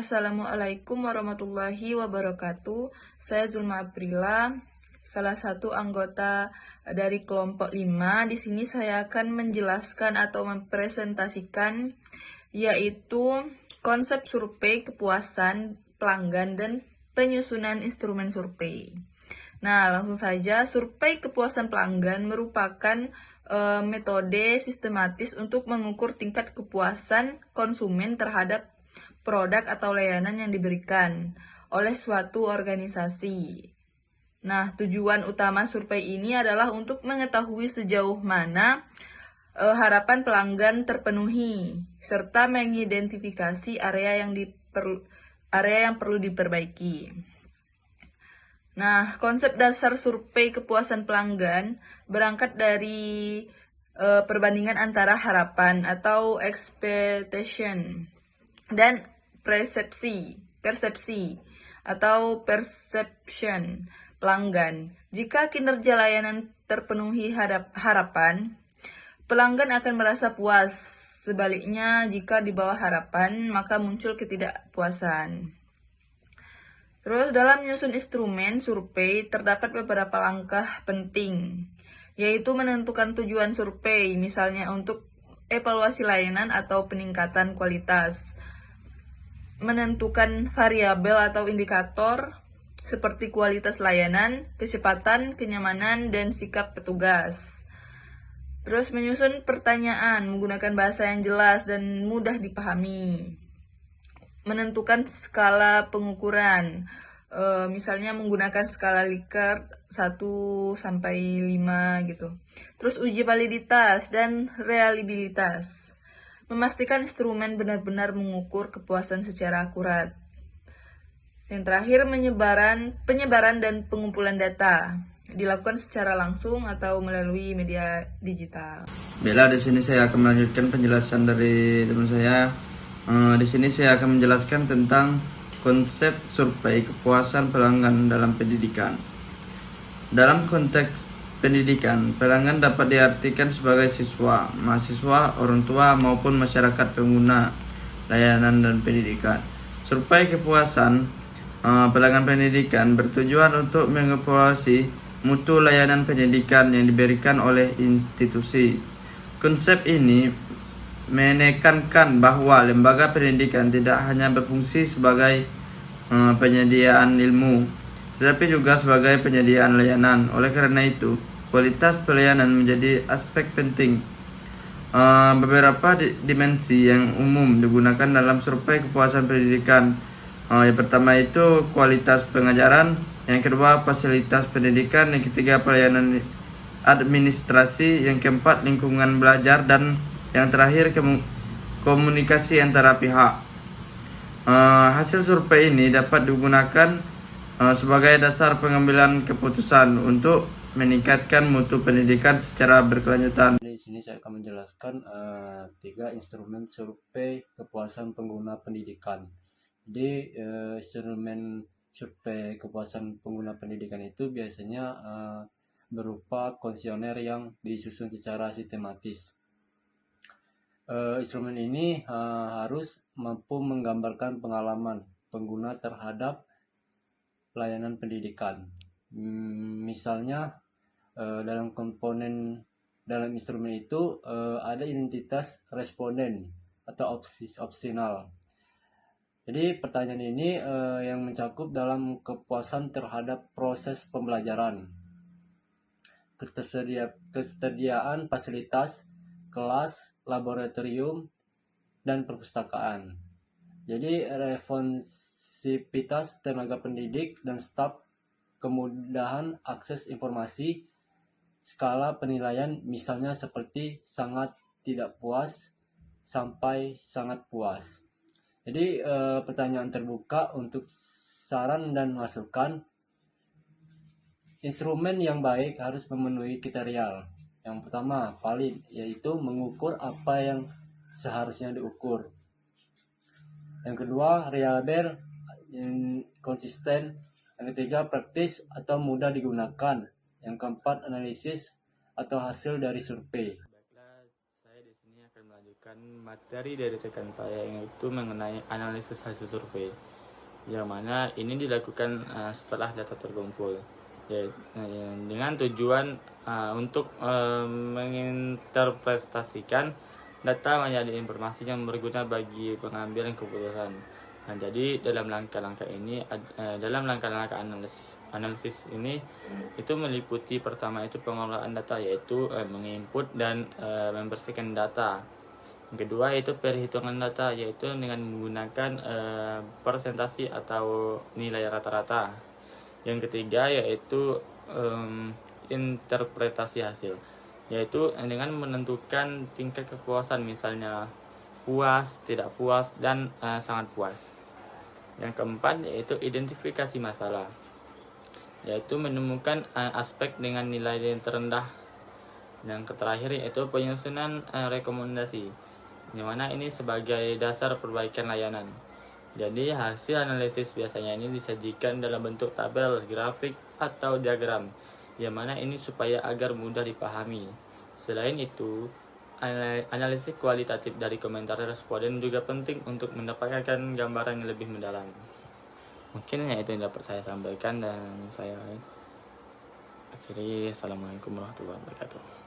Assalamualaikum warahmatullahi wabarakatuh. Saya Zulma Aprila, salah satu anggota dari kelompok 5. Di sini saya akan menjelaskan atau mempresentasikan yaitu konsep survei kepuasan pelanggan dan penyusunan instrumen survei. Nah, langsung saja, survei kepuasan pelanggan merupakan metode sistematis untuk mengukur tingkat kepuasan konsumen terhadap produk atau layanan yang diberikan oleh suatu organisasi. Nah, tujuan utama survei ini adalah untuk mengetahui sejauh mana harapan pelanggan terpenuhi, serta mengidentifikasi area yang perlu diperbaiki. Nah, konsep dasar survei kepuasan pelanggan berangkat dari perbandingan antara harapan atau expectation dan persepsi atau perception pelanggan. Jika kinerja layanan terpenuhi harapan, pelanggan akan merasa puas. Sebaliknya, jika di bawah harapan, maka muncul ketidakpuasan. Terus dalam menyusun instrumen survei terdapat beberapa langkah penting, yaitu menentukan tujuan survei, misalnya untuk evaluasi layanan atau peningkatan kualitas, menentukan variabel atau indikator seperti kualitas layanan, kecepatan, kenyamanan, dan sikap petugas. Terus menyusun pertanyaan menggunakan bahasa yang jelas dan mudah dipahami. Menentukan skala pengukuran, misalnya menggunakan skala Likert 1-5 gitu. Terus uji validitas dan reliabilitas. Memastikan instrumen benar-benar mengukur kepuasan secara akurat. Yang terakhir, penyebaran dan pengumpulan data dilakukan secara langsung atau melalui media digital. Bella, di sini saya akan melanjutkan penjelasan dari teman saya. Di sini saya akan menjelaskan tentang konsep survei kepuasan pelanggan dalam pendidikan. Dalam konteks pendidikan, pelanggan dapat diartikan sebagai siswa, mahasiswa, orang tua, maupun masyarakat pengguna layanan dan pendidikan. Survei kepuasan pelanggan pendidikan bertujuan untuk mengevaluasi mutu layanan pendidikan yang diberikan oleh institusi. Konsep ini menekankan bahwa lembaga pendidikan tidak hanya berfungsi sebagai penyediaan ilmu, tetapi juga sebagai penyediaan layanan. Oleh karena itu, kualitas pelayanan menjadi aspek penting. Beberapa dimensi yang umum digunakan dalam survei kepuasan pendidikan. Yang pertama itu kualitas pengajaran, yang kedua fasilitas pendidikan, yang ketiga pelayanan administrasi, yang keempat lingkungan belajar, dan yang terakhir komunikasi antara pihak. Hasil survei ini dapat digunakan sebagai dasar pengambilan keputusan untuk meningkatkan mutu pendidikan secara berkelanjutan. Di sini saya akan menjelaskan 3 instrumen survei kepuasan pengguna pendidikan. Jadi instrumen survei kepuasan pengguna pendidikan itu biasanya berupa kuesioner yang disusun secara sistematis. Instrumen ini harus mampu menggambarkan pengalaman pengguna terhadap layanan pendidikan. Misalnya dalam komponen dalam instrumen itu ada identitas responden atau opsional. Jadi pertanyaan ini yang mencakup dalam kepuasan terhadap proses pembelajaran, ketersediaan fasilitas, kelas, laboratorium, dan perpustakaan. Jadi responsivitas tenaga pendidik dan staf, kemudahan akses informasi, skala penilaian misalnya seperti sangat tidak puas sampai sangat puas. Jadi pertanyaan terbuka untuk saran dan masukan. Instrumen yang baik harus memenuhi kriteria. Yang pertama, valid, yaitu mengukur apa yang seharusnya diukur. Yang kedua, reliable, konsisten. Yang ketiga, praktis atau mudah digunakan. Yang keempat, analisis atau hasil dari survei. Baiklah, saya di sini akan melanjutkan materi dari rekan saya yaitu mengenai analisis hasil survei, yang mana ini dilakukan setelah data terkumpul, dengan tujuan untuk menginterpretasikan data menjadi informasi yang berguna bagi pengambilan keputusan. Nah, jadi dalam langkah-langkah ini, analisis ini itu meliputi pertama itu pengolahan data, yaitu menginput dan membersihkan data. Yang kedua itu perhitungan data, yaitu dengan menggunakan persentase atau nilai rata-rata. Yang ketiga yaitu interpretasi hasil, yaitu dengan menentukan tingkat kepuasan, misalnya puas, tidak puas, dan sangat puas. Yang keempat yaitu identifikasi masalah, yaitu menemukan aspek dengan nilai yang terendah. Yang terakhir yaitu penyusunan rekomendasi, di mana ini sebagai dasar perbaikan layanan. Jadi hasil analisis biasanya ini disajikan dalam bentuk tabel, grafik, atau diagram, yang mana ini supaya agar mudah dipahami. Selain itu, analisis kualitatif dari komentar responden juga penting untuk mendapatkan gambaran yang lebih mendalam. Mungkin itu yang dapat saya sampaikan, dan saya akhiri. Assalamualaikum warahmatullahi wabarakatuh.